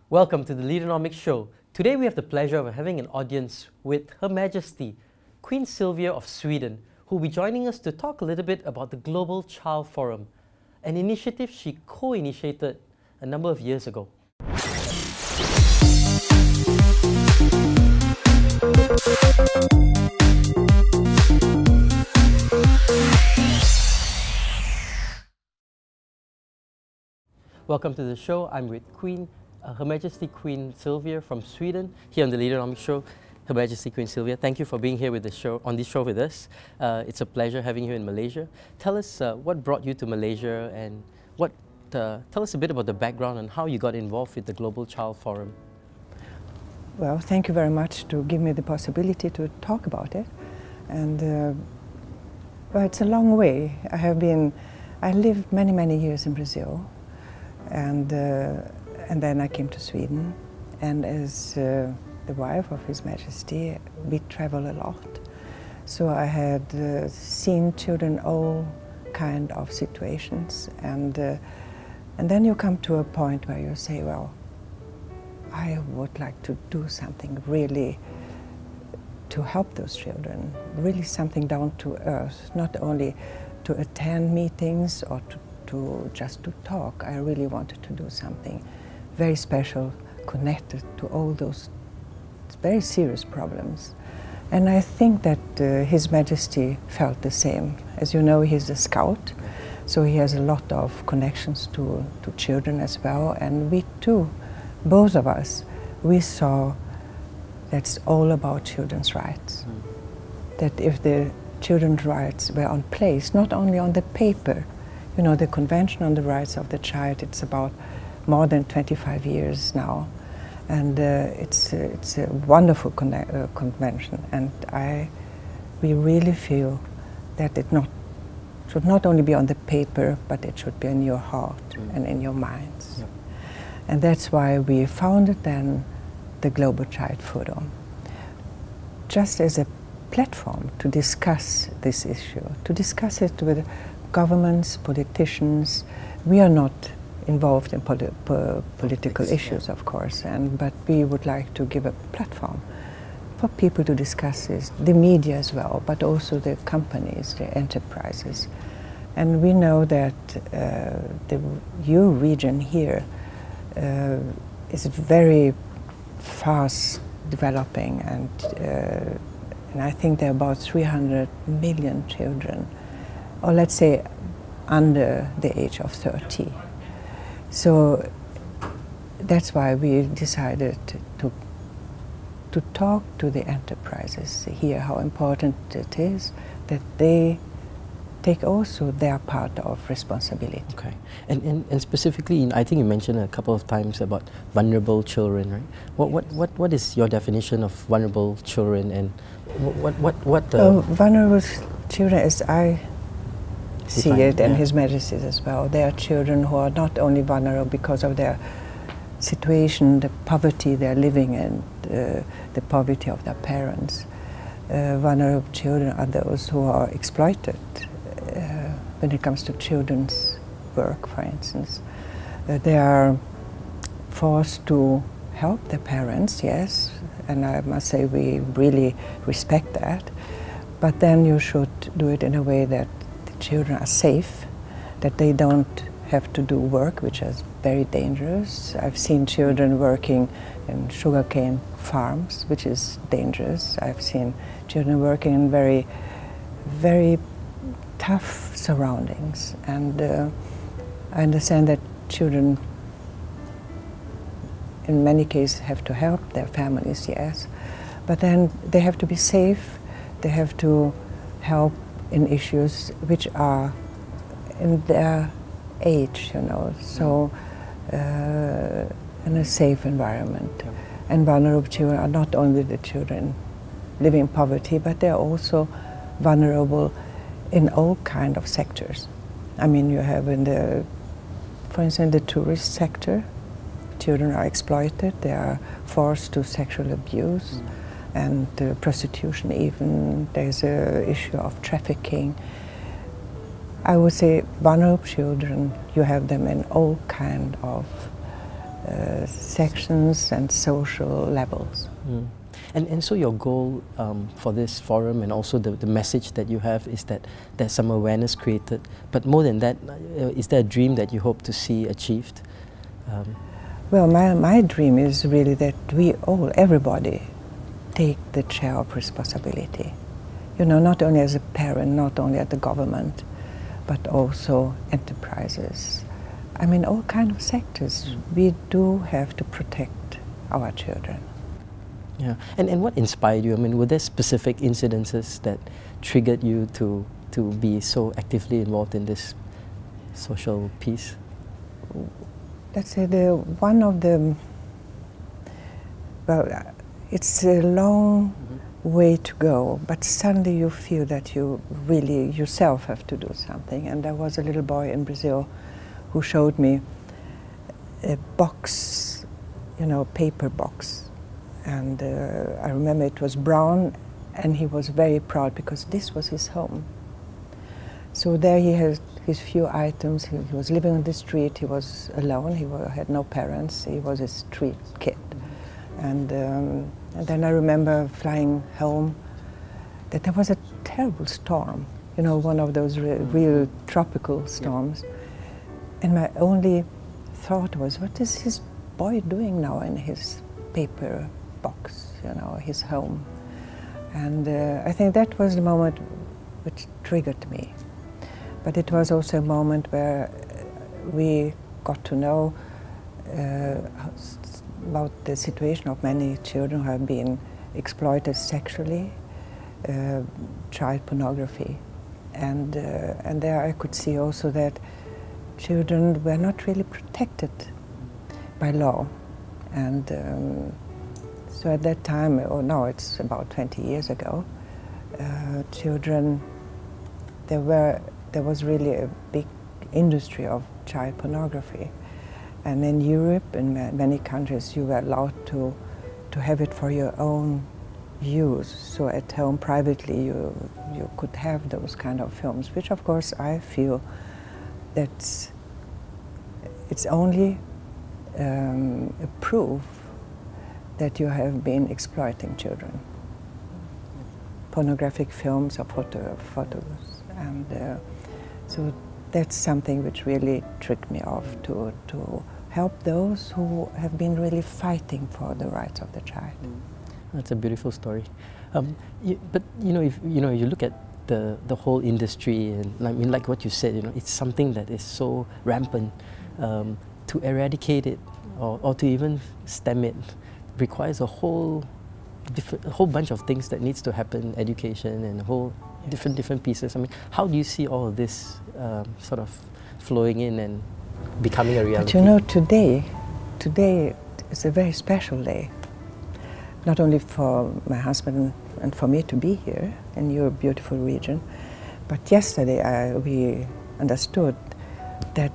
Welcome to the Leaderonomics show. Today we have the pleasure of having an audience with Her Majesty Queen Silvia of Sweden, who will be joining us to talk a little bit about the Global Child Forum, an initiative she co-initiated a number of years ago. Welcome to the show. I'm with Her Majesty Queen Silvia from Sweden, here on the Leaderonomics show. Her Majesty Queen Silvia, thank you for being here with the show, on this show with us. It's a pleasure having you in Malaysia. Tell us what brought you to Malaysia, and tell us a bit about the background and how you got involved with the Global Child Forum. Well, thank you very much to give me the possibility to talk about it. And well, it's a long way. I lived many years in Brazil, and then I came to Sweden, and as the wife of His Majesty, we travel a lot. So I had seen children all kind of situations, and then you come to a point where you say, well, I would like to do something really to help those children, really something down to earth, not only to attend meetings or just to talk. I really wanted to do something very special, connected to all those very serious problems. And I think that His Majesty felt the same. As you know, he's a scout, so he has a lot of connections to children as well. And we too, both of us, we saw that's all about children's rights. That if the children's rights were on place, not only on the paper, you know, the Convention on the Rights of the Child, it's about more than 25 years now. And it's a wonderful convention. And we really feel that it should not only be on the paper, but it should be in your heart and in your minds. Yep. And that's why we founded then the Global Child Forum, just as a platform to discuss this issue, to discuss it with governments, politicians. We are not involved in political issues, of course, but we would like to give a platform for people to discuss this, the media as well, but also the companies, the enterprises. And we know that the EU region here is very fast developing, and I think there are about 300 million children, or let's say under the age of 30. So that's why we decided to talk to the enterprises here, how important it is that they take also their part of responsibility. Okay, and specifically, I think you mentioned a couple of times about vulnerable children, right? What is your definition of vulnerable children, and vulnerable children, as I see it, and His Majesty's as well, they are children who are not only vulnerable because of their situation, the poverty they're living in, the poverty of their parents. Vulnerable children are those who are exploited when it comes to children's work, for instance. They are forced to help their parents, yes, and I must say we really respect that, but then you should do it in a way that the children are safe, that they don't have to do work which is very dangerous. I've seen children working in sugarcane farms, which is dangerous. I've seen children working in very tough surroundings, and I understand that children in many cases have to help their families, yes, but then they have to be safe, they have to help in issues which are in their age, you know, so in a safe environment. Yeah. And vulnerable children are not only the children living in poverty, but they're also vulnerable in all kind of sectors. I mean, you have for instance, the tourist sector, children are exploited, they are forced to sexual abuse and prostitution even. There's an issue of trafficking. I would say vulnerable children, you have them in all kind of sections and social levels. Mm. And so your goal for this forum and also the message that you have is that there's some awareness created, but more than that, is there a dream that you hope to see achieved? Well, my dream is really that we all, everybody, take the share of responsibility. You know, not only as a parent, not only at the government, but also enterprises. I mean, all kind of sectors. We do have to protect our children. Yeah, and what inspired you? I mean, were there specific incidences that triggered you to be so actively involved in this social piece? Let's say one of the, well, it's a long way to go, but suddenly you feel that you really yourself have to do something. And there was a little boy in Brazil who showed me a box, you know, paper box. And I remember it was brown, and he was very proud because this was his home. So there he had his few items. He was living on the street. He was alone. He had no parents. He was a street kid. And then I remember flying home, that there was a terrible storm, you know, one of those real tropical storms. And my only thought was, what is his boy doing now in his paper box, you know, his home? And I think that was the moment which triggered me. But it was also a moment where we got to know about the situation of many children who have been exploited sexually, child pornography. And there I could see also that children were not really protected by law. And so at that time, or no, it's about 20 years ago, children, there was really a big industry of child pornography. And in Europe, in many countries, you were allowed to have it for your own use. So at home, privately, you could have those kind of films, which of course I feel that it's only a proof that you have been exploiting children. Pornographic films or photos. And so that's something which really tricked me off to help those who have been really fighting for the rights of the child. That's a beautiful story. But you know, if you look at the whole industry, and I mean, like what you said, you know, it's something that is so rampant. To eradicate it or to even stem it requires a whole bunch of things that needs to happen, education and a whole different pieces. I mean, how do you see all of this sort of flowing in and becoming a reality? But you know, today is a very special day. Not only for my husband and for me to be here in your beautiful region, but yesterday we understood that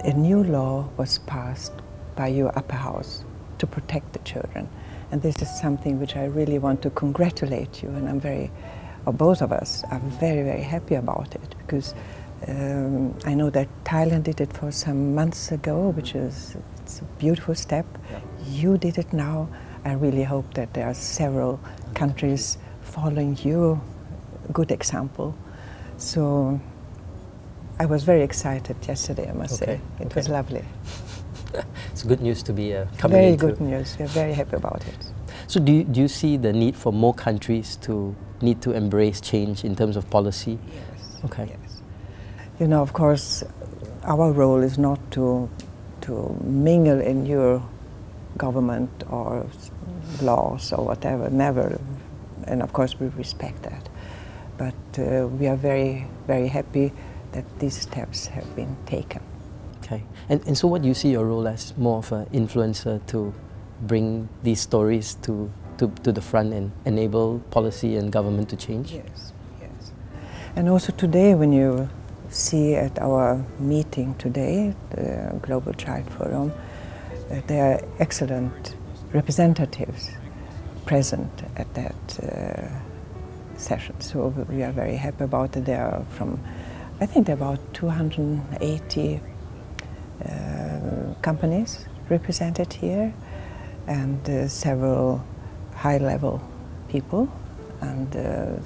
a new law was passed by your upper house to protect the children. And this is something which I really want to congratulate you, and I'm both of us are very, very happy about it, because I know that Thailand did it for some months ago, it's a beautiful step. Yeah. You did it now. I really hope that there are several countries following your good example. So I was very excited yesterday, I must say. It was lovely. It's good news to be coming Very into. good news. We're very happy about it. So do you see the need for more countries to need to embrace change in terms of policy? Yes. Okay. Yes. You know, of course, our role is not to mingle in your government or laws or whatever, never. And of course we respect that. But we are very, very happy that these steps have been taken. Okay. And so what do you see your role as, more of an influencer to bring these stories to the front and enable policy and government to change? Yes, yes. And also today, when you see at our meeting today, the Global Child Forum, there are excellent representatives present at that session. So we are very happy about it. There are I think there are about 280 companies represented here, and several high-level people, and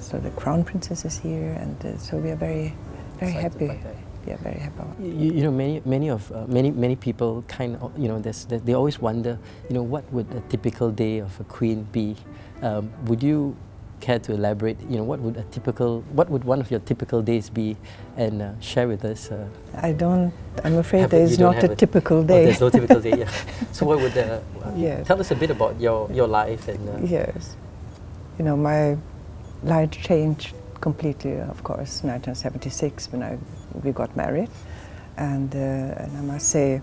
so the Crown Princess is here, and so we are very happy. Yeah, very happy. You know, many people kind of, you know, they always wonder, you know, what would a typical day of a queen be? Would you care to elaborate? You know, what would one of your typical days be, and share with us? I'm afraid there is not a typical day. Oh, there's no typical day. Yeah. So what would yes. Tell us a bit about your life and. Yes, you know, my life changed completely, of course, 1976 when we got married, and I must say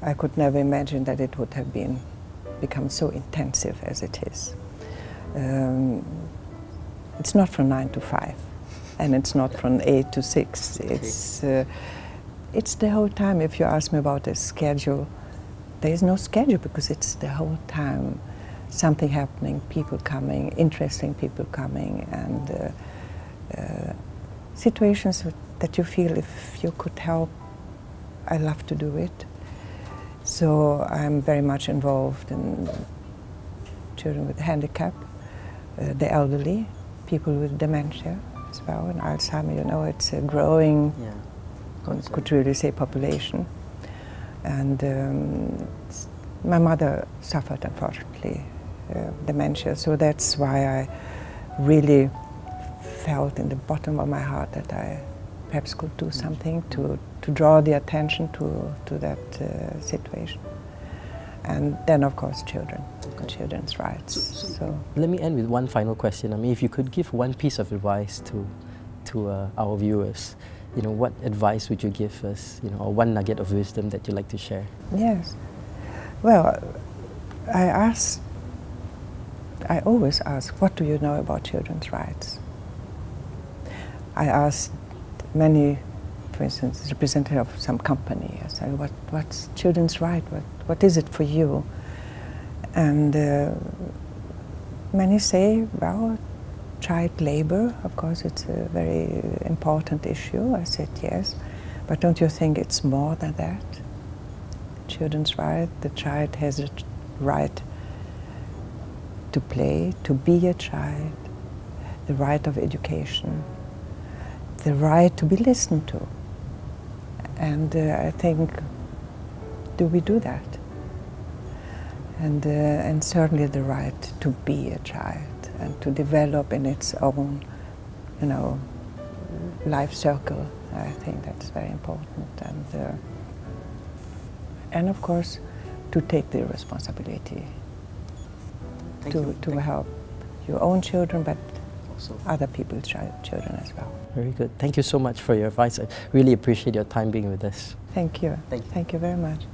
I could never imagine that it would have become so intensive as it is. It's not from 9 to 5, and it's not from 8 to 6. It's the whole time. If you ask me about a schedule, there is no schedule, because it's the whole time something happening, people coming, interesting people coming, and situations that you feel if you could help, I love to do it. So I'm very much involved in children with handicap, the elderly, people with dementia as well, and Alzheimer. You know, it's a growing, could really say, population. And my mother suffered, unfortunately, dementia, so that's why I really felt in the bottom of my heart that I perhaps could do something to draw the attention to that situation. And then, of course, children's rights. So let me end with one final question. I mean, if you could give one piece of advice to our viewers, you know, what advice would you give us, you know, or one nugget of wisdom that you'd like to share? Yes. Well, I always ask, what do you know about children's rights? I asked many, for instance, representative of some company, I said, what's children's right? What is it for you? And many say, well, child labor, of course, it's a very important issue. I said, yes, but don't you think it's more than that? Children's right, the child has a right to play, to be a child, the right of education, the right to be listened to. And I think, do we do that? And certainly the right to be a child and to develop in its own, you know, life circle. I think that's very important. And of course, to take the responsibility to help your own children, but also other people's children as well. Very good. Thank you so much for your advice. I really appreciate your time being with us. Thank you. Thank you. Thank you very much.